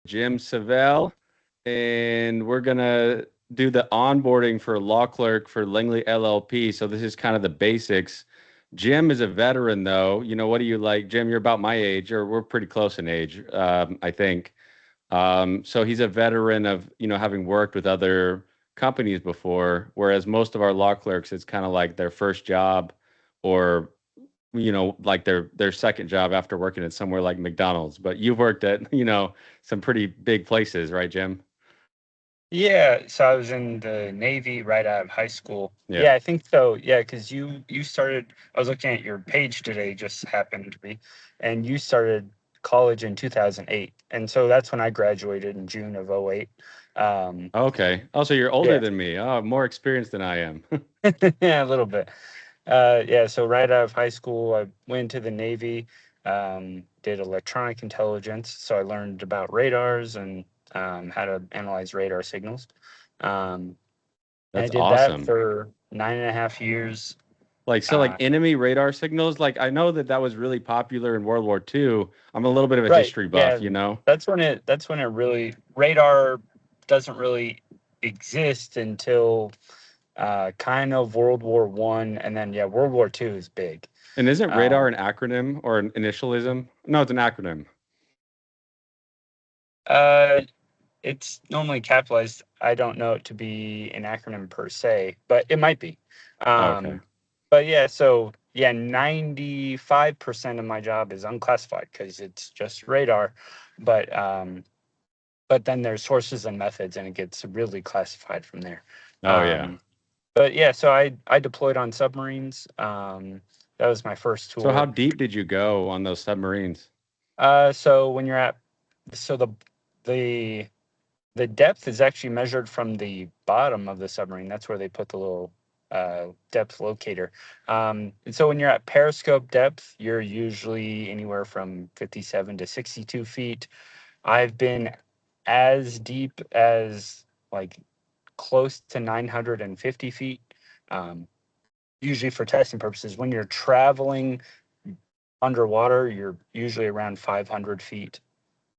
Jim Savell, and we're gonna do the onboarding for law clerk for Langley LLP. So this is kind of the basics. Jim is a veteran, though. What do you like, Jim? You're about my age, or we're pretty close in age, I think. So he's a veteran of having worked with other companies before, whereas most of our law clerks, it's kind of like their first job, or like their second job after working at somewhere like McDonald's. But you've worked at, some pretty big places, right, Jim? Yeah, so I was in the Navy right out of high school. Yeah. Yeah, I think so. Yeah, because you started. I was looking at your page today, just happened to be, and you started college in 2008, and so that's when I graduated in June of '08. Um, Okay. Also, you're older yeah, than me. Oh, more experienced than I am. yeah, a little bit. Yeah, so right out of high school, I went to the Navy, did electronic intelligence. So I learned about radars and how to analyze radar signals. Um, and I That's did that awesome. for 9.5 years. Like Uh, enemy radar signals. Like I know that was really popular in World War II. I'm a little bit of a right. history buff, Yeah, you know? that's when it really radar doesn't really exist until kind of World War I, and then yeah, World War II is big. And isn't radar Um, an acronym or an initialism? No, it's an acronym. uh, It's normally capitalized. I don't know it to be an acronym per se, but it might be. Okay. Um, but yeah, so yeah, 95% of my job is unclassified because it's just radar. But but then there's sources and methods, and it gets really classified from there. Oh yeah. But yeah, so I deployed on submarines. That was my first So how tour. deep did you go on those submarines? So when you're at so the the depth is actually measured from the bottom of the submarine. That's where they put the little depth locator. And so when you're at periscope depth, you're usually anywhere from 57 to 62 feet. I've been as deep as like close to 950 feet. Um, Usually for testing purposes, when you're traveling underwater, you're usually around 500 feet.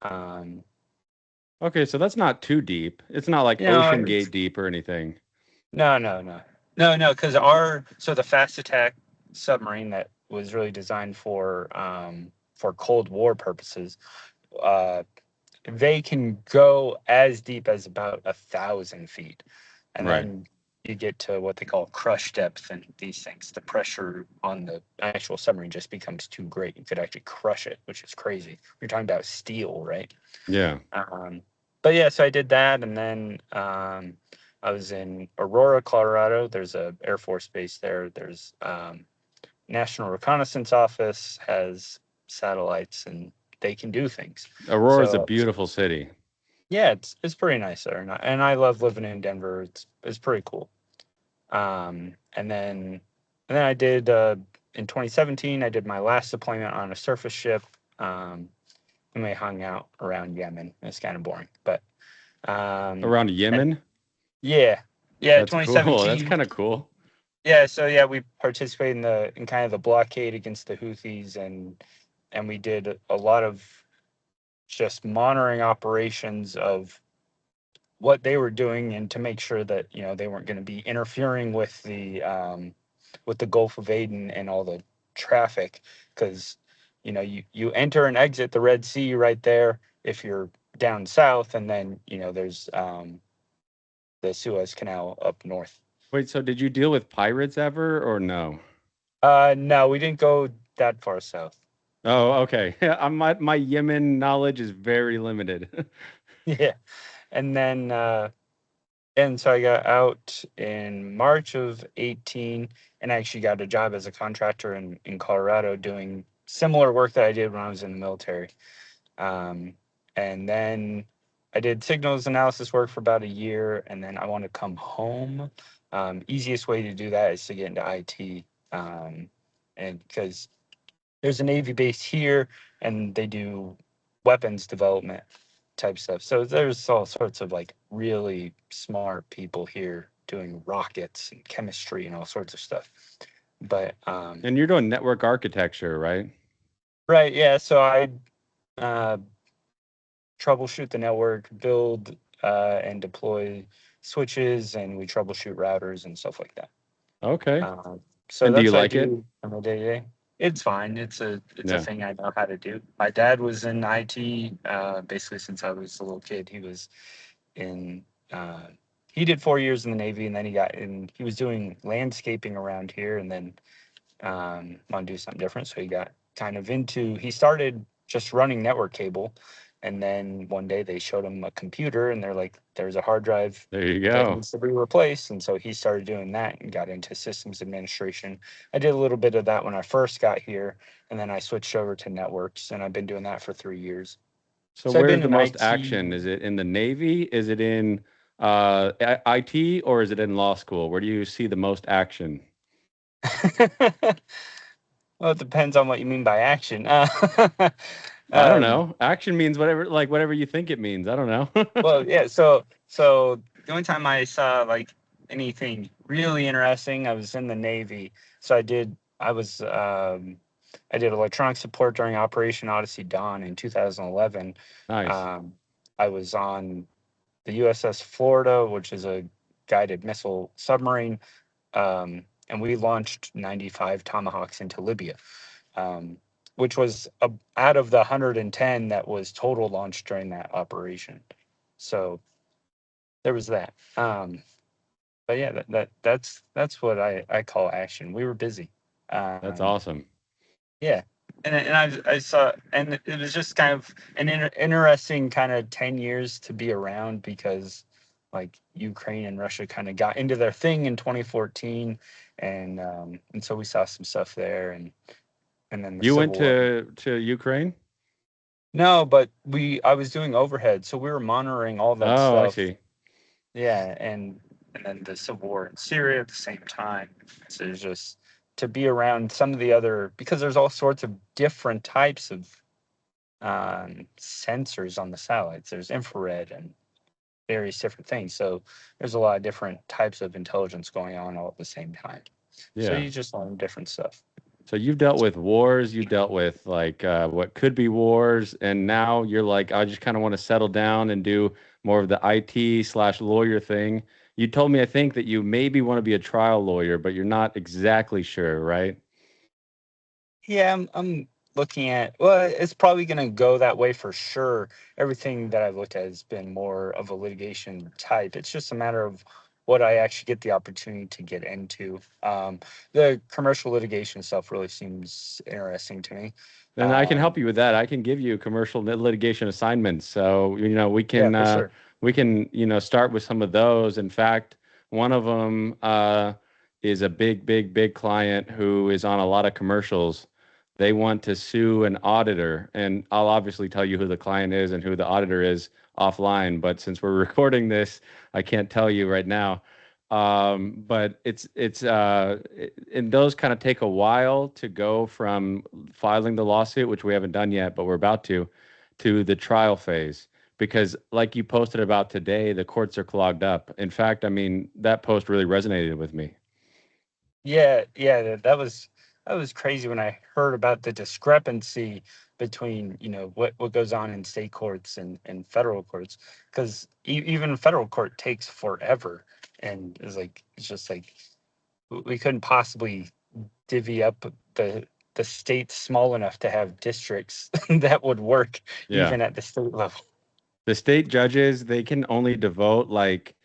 Um, Okay, so that's not too deep. It's not like you Ocean know, Gate deep or anything. No, no, no, no. Because our so the fast attack submarine that was really designed for Cold War purposes, uh, they can go as deep as about 1,000 feet, and Right. then you get to what they call crush depth, and these things, the pressure on the actual submarine just becomes too great. You could actually crush it, which is crazy. You're talking about steel, right? Yeah. Um, but yeah, so I did that, and then I was in Aurora, Colorado. There's a Air Force base there. There's National Reconnaissance Office has satellites, and they can do things. Aurora is a So beautiful city. yeah, it's pretty nice there, and I love living in Denver. It's pretty cool. And then I did in 2017. I did my last deployment on a surface ship. Um, and we hung out around Yemen. It's kind of boring, but um, Around and Yemen? yeah, yeah, That's cool. That's 2017. kind of cool. Yeah, so yeah, we participated in kind of the blockade against the Houthis, and we did a lot of just monitoring operations of what they were doing, and to make sure that they weren't going to be interfering with the Gulf of Aden and all the traffic, because you enter and exit the Red Sea right there if you're down south, and then there's the Suez Canal up north. Wait, so did you deal with pirates ever or no? No, we didn't go that far south. Oh, okay. My Yemen knowledge is very limited. Yeah, and then and so I got out in March of 18, and I actually got a job as a contractor in Colorado doing similar work that I did when I was in the military. Um, and then I did signals analysis work for about a year, and then I want to come home. Easiest way to do that is to get into IT, and because there's a Navy base here, and they do weapons development type stuff. So there's all sorts of like really smart people here doing rockets and chemistry and all sorts of stuff. But And you're doing network architecture, right? right, yeah. So I uh, troubleshoot the network, build and deploy switches, and we troubleshoot routers and stuff like that. Okay. So And do you that's what I like it? do on a day to day. It's fine. It's a Yeah. thing I know how to do. My dad was in IT basically since I was a little kid. He was in. Uh, he did 4 years in the Navy, and then he got in. He was doing landscaping around here, and then want to do something different. So he got kind of into. He started just running network cable, and then one day they showed him a computer, and they're like, "There's a hard drive There you that go. needs to be replaced." And so he started doing that and got into systems administration. I did a little bit of that when I first got here, and then I switched over to networks, and I've been doing that for 3 years. So So I've where's been the in most IT. action? Is it in the Navy? Is it in IT, or is it in law school? Where do you see the most action? Well, it depends on what you mean by action. I don't Um, know. Action means whatever, like whatever you think it means. I don't know. Well, yeah. So the only time I saw like anything really interesting, I was in the Navy. So I did electronic support during Operation Odyssey Dawn in 2011. Nice. Um, I was on the USS Florida, which is a guided missile submarine, and we launched 95 Tomahawks into Libya, um, which was out of the 110 that was total launched during that operation. So there was that. But yeah, that's what I call action. We were busy. That's Um, awesome. yeah, and I saw, and it was just kind of an interesting kind of 10 years to be around because like Ukraine and Russia kind of got into their thing in 2014, and so we saw some stuff there, and then the You went Civil War. to Ukraine? No, but I was doing overhead, so we were monitoring all that Oh, I stuff. see. Yeah, and then the civil war in Syria at the same time. So there's just to be around some of the other because there's all sorts of different types of sensors on the satellites. There's infrared and various different things. So there's a lot of different types of intelligence going on all at the same time. So Yeah. you just learn different stuff. So you've dealt with wars, you dealt with like what could be wars, and now you're like, I just kind of want to settle down and do more of the IT/lawyer thing. You told me, I think, that you maybe want to be a trial lawyer, but you're not exactly sure, right? Yeah, I'm looking at, well, it's probably going to go that way for sure. Everything that I've looked at has been more of a litigation type. It's just a matter of what I actually get the opportunity to get into. The commercial litigation stuff really seems interesting to me. And I can help Um, you with that. I can give you commercial litigation assignments. So, yeah, for sure. we can, start with some of those. In fact, one of them is a big, big, big client who is on a lot of commercials. They want to sue an auditor, and I'll obviously tell you who the client is and who the auditor is offline. But since we're recording this, I can't tell you right now. But and those kind of take a while to go from filing the lawsuit, which we haven't done yet, but we're about to the trial phase. Because, like you posted about today, the courts are clogged up. In fact, I mean, that post really resonated with me. Yeah, yeah, that was crazy when I heard about the discrepancy between what goes on in state courts and federal courts because even federal court takes forever and it's just like we couldn't possibly divvy up the states small enough to have districts that would work Yeah. even at the state level. The state judges, they can only devote like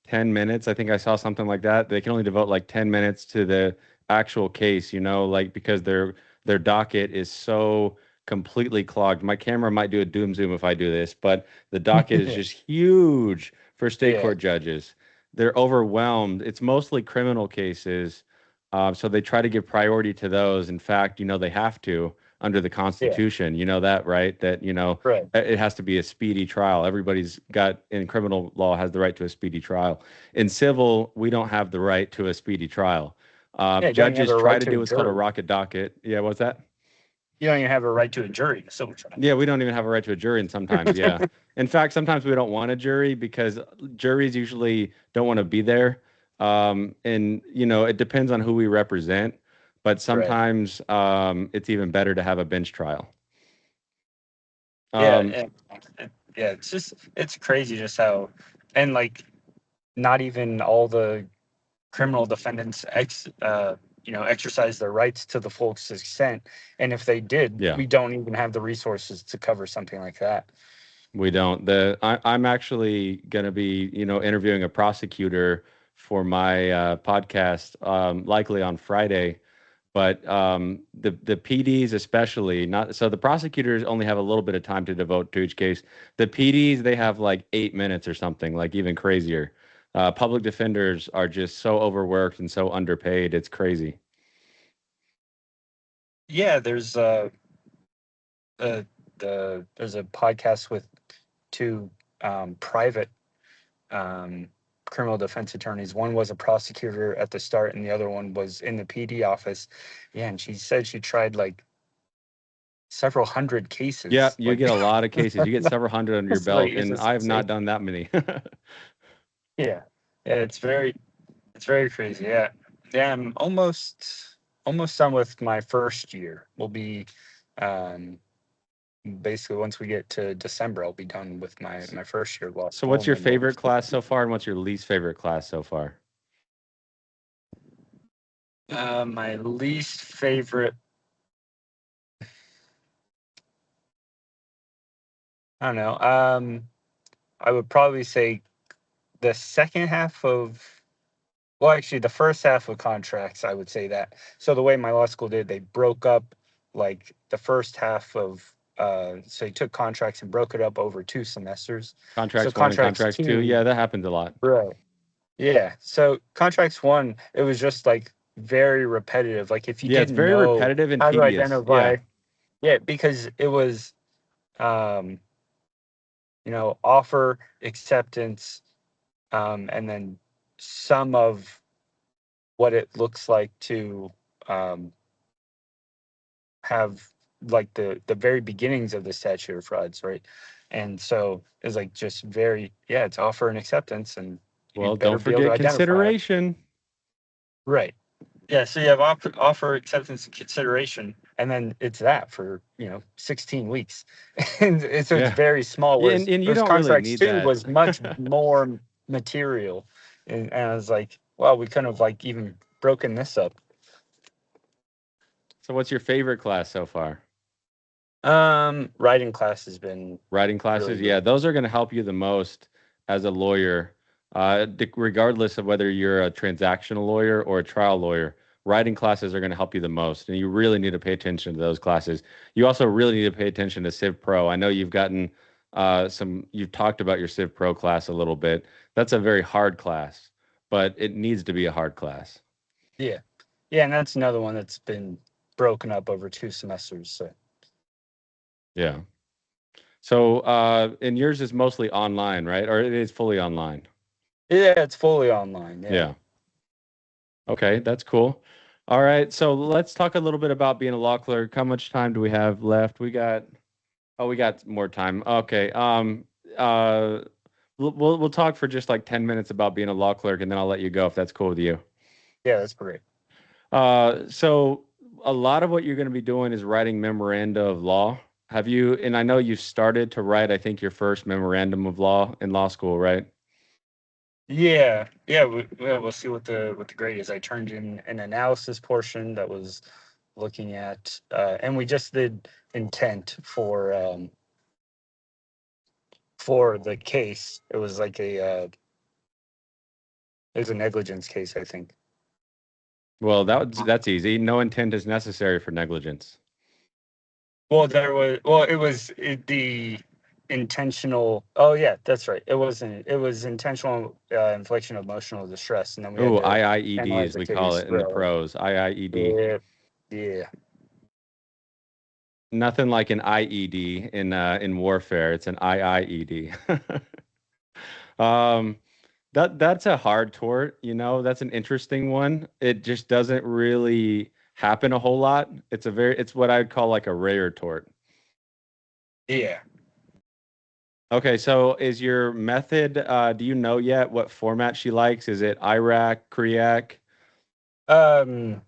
10 minutes. I think I saw something like that. They can only devote like 10 minutes to the actual case, like because their docket is so completely clogged. My camera might do a doom zoom if I do this, but the docket is just huge for state Yeah, court judges. They're overwhelmed. It's mostly criminal cases. So they try to give priority to those. In fact, they have to under the yeah, Constitution. You know that, right? That, right. it has to be a speedy trial. Everybody's got in criminal law has the right to a speedy trial. In civil, we don't have the right to a speedy trial. Yeah, you don't even have Judges a try right to to a do what's called a jury. rocket docket. Yeah, what's that? You don't even have a right to a jury in a civil trial. Yeah, we don't even have a right to a jury, and sometimes, yeah. In fact, sometimes we don't want a jury because juries usually don't want to be there. And it depends on who we represent, but Right. sometimes it's even better to have a bench trial. Yeah, Um, Yeah, it's crazy just how, and like not even all the criminal defendants exercise their rights to the full extent. And if they did, Yeah. we don't even have the resources to cover something like that. We don't. I'm actually going to be, interviewing a prosecutor for my podcast, likely on Friday. But the PDs especially not so the prosecutors only have a little bit of time to devote to each case. The PDs they have like 8 minutes or something, like even crazier. Public defenders are just so overworked and so underpaid. It's crazy. Yeah, uh, there's a podcast with two private um, criminal defense attorneys. One was a prosecutor at the start, and the other one was in the PD office. Yeah, and she said she tried like several hundred Yeah, cases. you Like, get a lot of cases. You get several hundred under your it's like belt, it's and just I have insane. not done that many. Yeah, yeah, it's very crazy. Yeah, yeah. I'm almost done with my first year. We'll be um, basically once we get to December, I'll be done with my first year of law So school, what's and your then we'll. favorite class so far, and what's your least favorite class so far? My least favorite, I don't know. I would probably say the second half of, well, actually, the first half of contracts, I would say that. So the way my law school did, they broke up like the first half of, so they took contracts and broke it up over 2 semesters. So Contracts one and contracts contracts two. two, Yeah, that happens a lot. right? Yeah. So contracts one, it was just like very repetitive. Like if you Yeah, it's didn't very know repetitive and how to tedious. identify, Yeah. yeah, because it was, um, offer, acceptance, and then some of what it looks like to um, have like the very beginnings of the statute of frauds, right? And so it's like just very, yeah, it's offer and acceptance, and Well, you'd better don't be able to forget identify it. consideration. Right. Yeah, so you have offer, acceptance, and consideration, and then it's that for 16 weeks, and so it's Yeah. very small. Yeah, Whereas and you those don't really contracts need too that. was much more material, and I was like, well, we couldn't have like even broken this up. So what's your favorite class so far? Writing class has been Writing really classes? Yeah, good. those are going to help you the most as a lawyer, regardless of whether you're a transactional lawyer or a trial lawyer. Writing classes are going to help you the most, and you really need to pay attention to those classes. You also really need to pay attention to Civ Pro. I know you've gotten you've talked about your Civ Pro class a little bit. That's a very hard class, but it needs to be a hard class. Yeah, yeah, and that's another one that's been broken up over 2 semesters. So Yeah. So, and yours is mostly online, right? Or it is fully online? yeah, it's fully online. Yeah. Yeah. Okay, that's cool. All right, so let's talk a little bit about being a law clerk. How much time do we have left? We got more time. Okay. Uh, we'll talk for just like 10 minutes about being a law clerk, and then I'll let you go if that's cool with you. Yeah, that's great. So a lot of what you're going to be doing is writing memoranda of law. Have you, and I know you started to write, I think, your first memorandum of law in law school, right? Yeah, yeah, we'll see what the grade is. I turned in an analysis portion that was looking at, and we just did intent for the case. It was like it was a negligence case, I think. Well, that's easy. No intent is necessary for negligence. It was the intentional. Oh yeah, that's right. It was intentional infliction of emotional distress, and then we had Oh, to IIED analyze as the we call case. it in the Right. pros. IIED. Yeah, yeah, Nothing like an IED in warfare. It's an IIED. Um, that's a hard tort, that's an interesting one. It just doesn't really happen a whole lot. It's what I'd call like a rare tort. yeah. Okay, so is your method, do you know yet what format she likes? Is it IRAC, CREAC? Um,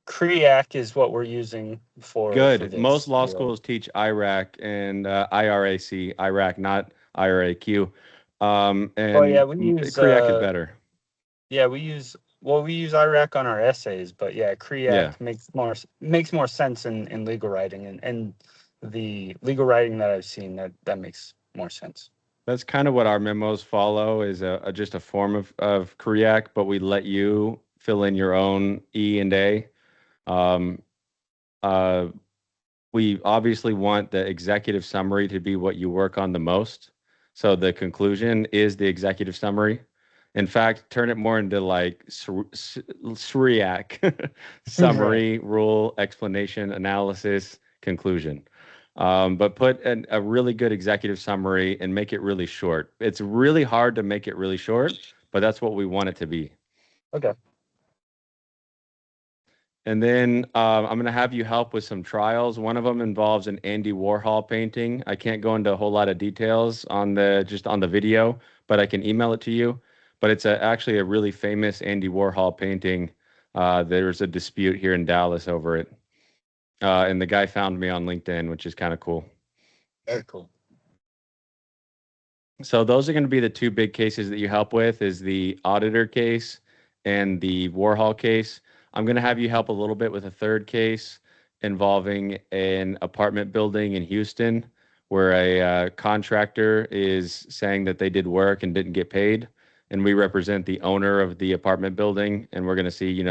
CREAC is what we're using for Good. Most this law deal. schools teach IRAC and IRAC, IRAC, not IRAQ. And we use CREAC is better. we use IRAC on our essays, but yeah, Yeah. CREAC makes more sense in legal writing, and the legal writing that I've seen that makes more sense. That's kind of what our memos follow is just a form of CREAC, but we let you fill in your own E and A. Um, uh, we obviously want the executive summary to be what you work on the most. So the conclusion is the executive summary. In fact, turn it more into like SRIAC, Right. summary, rule, explanation, analysis, conclusion. But put a really good executive summary and make it really short. It's really hard to make it really short, but that's what we want it to be. Okay. And then I'm going to have you help with some trials. One of them involves an Andy Warhol painting. I can't go into a whole lot of details on the video, but I can email it to you. But it's actually a really famous Andy Warhol painting. There's a dispute here in Dallas over it, and the guy found me on LinkedIn, which is kind of cool. Very cool. So those are going to be the two big cases that you help with is the auditor case and the Warhol case. I'm going to have you help a little bit with a third case involving an apartment building in Houston where a contractor is saying that they did work and didn't get paid. And we represent the owner of the apartment building. And we're going to see,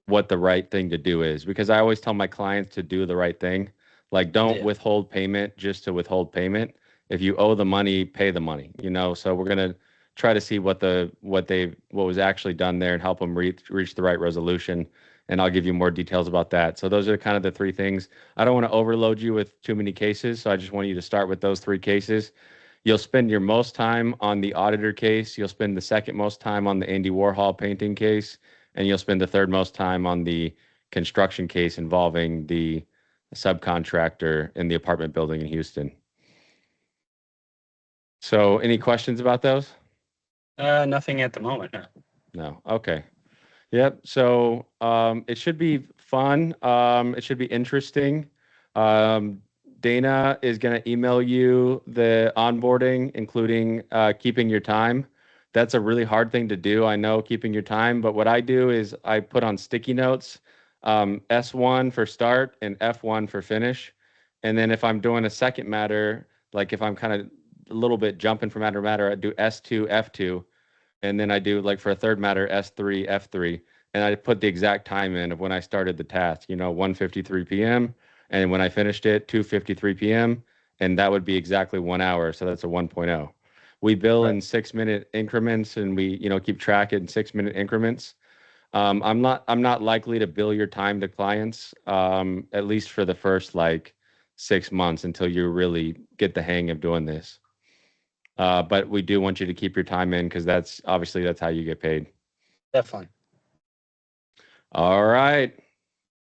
what the right thing to do is because I always tell my clients to do the right thing. Like, don't Yeah. withhold payment just to withhold payment. If you owe the money, pay the money. So we're going to try to see what was actually done there and help them reach the right resolution. And I'll give you more details about that. So those are kind of the three things. I don't want to overload you with too many cases, so I just want you to start with those three cases. You'll spend your most time on the auditor case. You'll spend the second most time on the Andy Warhol painting case, and you'll spend the third most time on the construction case involving the subcontractor in the apartment building in Houston. So, any questions about those? Nothing at the moment. No. No. Okay. Yep. So it should be fun. It should be interesting. Um, Dana is going to email you the onboarding, including keeping your time. That's a really hard thing to do. I know keeping your time, but what I do is I put on sticky notes S1 for start and F1 for finish. And then if I'm doing a second matter, like if I'm kind of a little bit jumping from matter to matter, I do S2, F2 and then I do like for a third matter S3, F3, and I put the exact time in of when I started the task, 1:53 p.m. and when I finished it 2:53 p.m. and that would be exactly 1 hour, so that's a 1.0. We bill Right. in 6-minute increments and we, keep track in 6-minute increments. I'm not likely to bill your time to clients, at least for the first like 6 months until you really get the hang of doing this. But we do want you to keep your time in because that's how you get paid. Definitely. All right.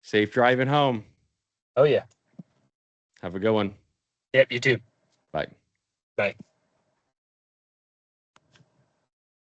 Safe driving home. Oh yeah. Have a good one. Yep. You too. Bye. Bye.